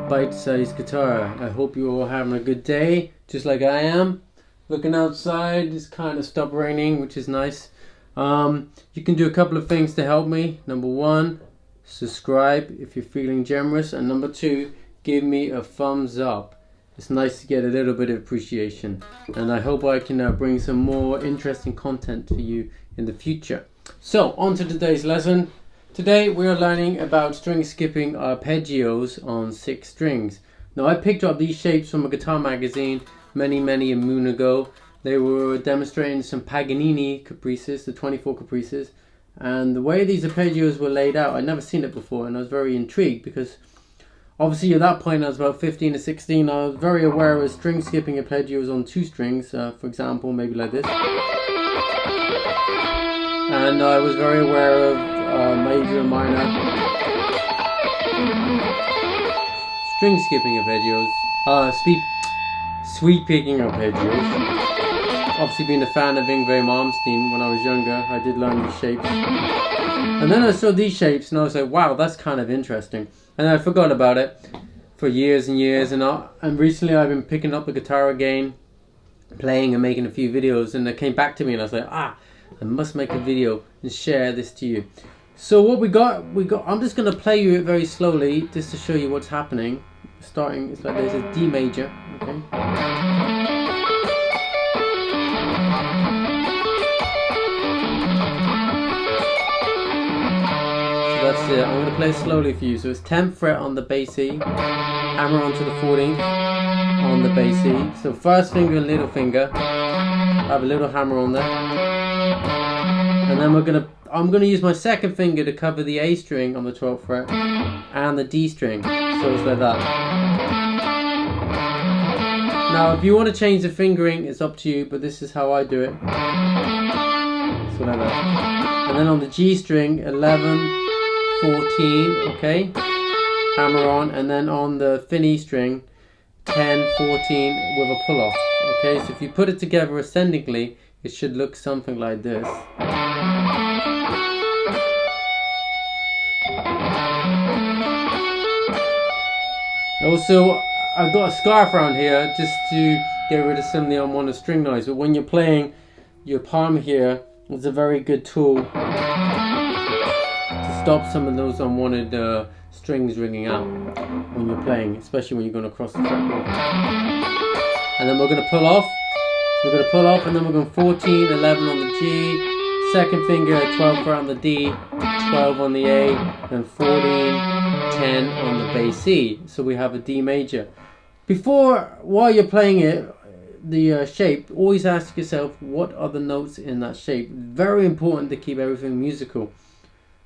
bite-sized guitar. I hope you're all having a good day, just like I am. Looking outside, it's kind of stopped raining, which is nice. You can do a couple of things to help me. Number one, subscribe if you're feeling generous, and number two, give me a thumbs up. It's nice to get a little bit of appreciation, and I hope I can bring some more interesting content to you in the future. So, on to today's lesson. Today we are learning about string skipping arpeggios on 6 strings. Now, I picked up these shapes from a guitar magazine many a moon ago. They were demonstrating some Paganini caprices, the 24 caprices, and the way these arpeggios were laid out, I'd never seen it before, and I was very intrigued because obviously at that point I was about 15 or 16. I was very aware of string skipping arpeggios on 2 strings, for example, maybe like this. And I was very aware of major and minor string skipping arpeggios, sweep picking arpeggios. Obviously, being a fan of Yngwie Malmsteen when I was younger, I did learn these shapes. And then I saw these shapes and I was like, wow, that's kind of interesting. And I forgot about it for years and years. And recently I've been picking up the guitar again, playing and making a few videos. And it came back to me and I was like, I must make a video and share this to you. So what we got, I'm just going to play you it very slowly just to show you what's happening. Starting, it's like there's a D major, okay? So that's it. I'm going to play it slowly for you. So it's 10th fret on the bass E, hammer onto the 14th on the bass E. So first finger and little finger, I have a little hammer on there. And then I'm gonna use my second finger to cover the A string on the 12th fret and the D string. So it's like that. Now, if you want to change the fingering, it's up to you, but this is how I do it. So like that. And then on the G string, 11, 14, okay, hammer on, and then on the thin E string, 10, 14 with a pull off. Okay, so if you put it together ascendingly, it should look something like this. Also, I've got a scarf around here just to get rid of some of the unwanted string noise. But when you're playing, your palm here is a very good tool to stop some of those unwanted strings ringing out when you're playing, especially when you're going across the fretboard. And then we're going to pull off. So we're going to pull off, and then we're going 14, 11 on the G, second finger, 12 fret on the D, 12 on the A, and 14, 10 on the bass C. So we have a D major. While you're playing it, the shape, always ask yourself, what are the notes in that shape? Very important to keep everything musical.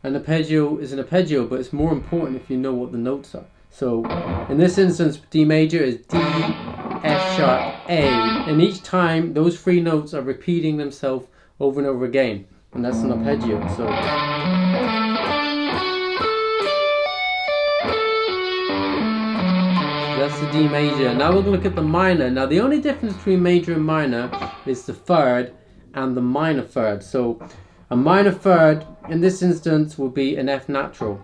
An arpeggio is an arpeggio, but it's more important if you know what the notes are. So in this instance, D major is D, F sharp, A, and each time those 3 notes are repeating themselves over and over again, and that's an arpeggio. So that's the D major. Now we're going to look at the minor. Now the only difference between major and minor is the third and the minor third. So a minor third in this instance will be an F natural.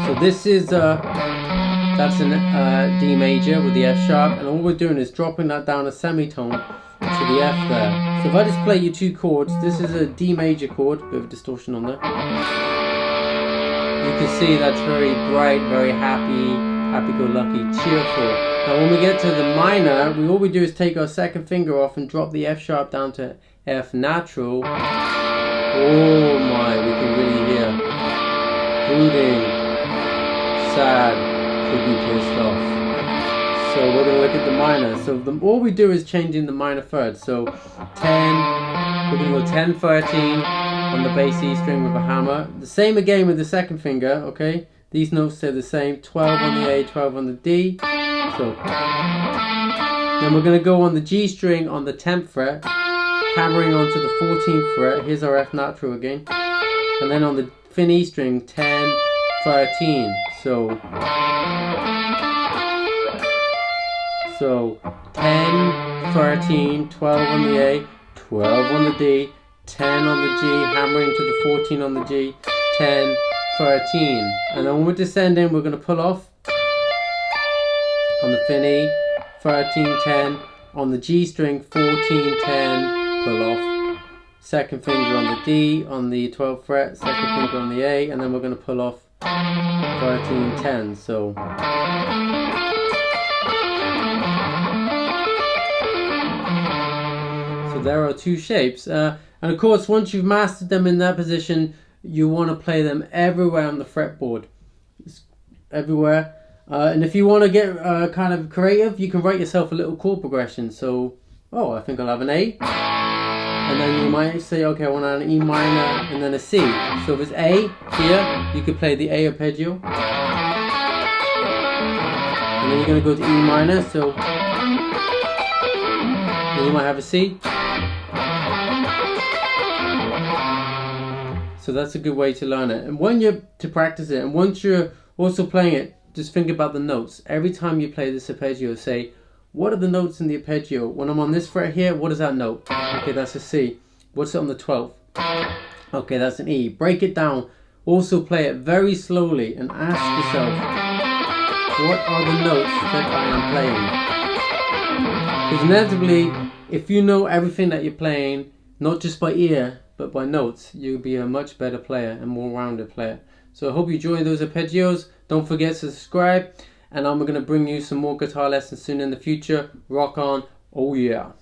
So this is that's an D major with the F sharp, and all we're doing is dropping that down a semitone to the F there. So if I just play you 2 chords, this is a D major chord, bit of distortion on there. You can see that's very bright, very happy-go-lucky, cheerful. Now when we get to the minor, all we do is take our second finger off and drop the F sharp down to F natural. Oh my, we can really hear brooding, sad, could be pissed off. So we're going to look at the minor. So all we do is changing the minor third. So 10, we're going to go 10, 13 on the bass E string with a hammer. The same again with the second finger, okay? These notes stay the same. 12 on the A, 12 on the D. So then we're going to go on the G string on the 10th fret, hammering onto the 14th fret. Here's our F natural again. And then on the thin E string, 10, 13. So 10, 13, 12 on the A, 12 on the D, 10 on the G, hammering to the 14 on the G, 10, 13. And then when we're descending, we're going to pull off on the thin E, 13, 10, on the G string, 14, 10, pull off, second finger on the D, on the 12th fret, second finger on the A, and then we're going to pull off 13, 10, so there are two shapes, and of course once you've mastered them in that position, you want to play them everywhere on the fretboard, everywhere. And if you want to get kind of creative, you can write yourself a little chord progression. So, I think I'll have an A, and then you might say, okay, I want an E minor and then a C. So if it's A here, you could play the A arpeggio, and then you're going to go to E minor, so then you might have a C. So that's a good way to learn it, and to practice it, and once you're also playing it, just think about the notes. Every time you play this arpeggio, say, what are the notes in the arpeggio? When I'm on this fret here, what is that note? Okay, that's a C. What's it on the 12th? Okay, that's an E. Break it down. Also play it very slowly and ask yourself, what are the notes that I am playing? Because inevitably, if you know everything that you're playing, not just by ear, but by notes, you'll be a much better player and more rounded player. So I hope you enjoyed those arpeggios. Don't forget to subscribe, and I'm going to bring you some more guitar lessons soon in the future. Rock on. Oh yeah.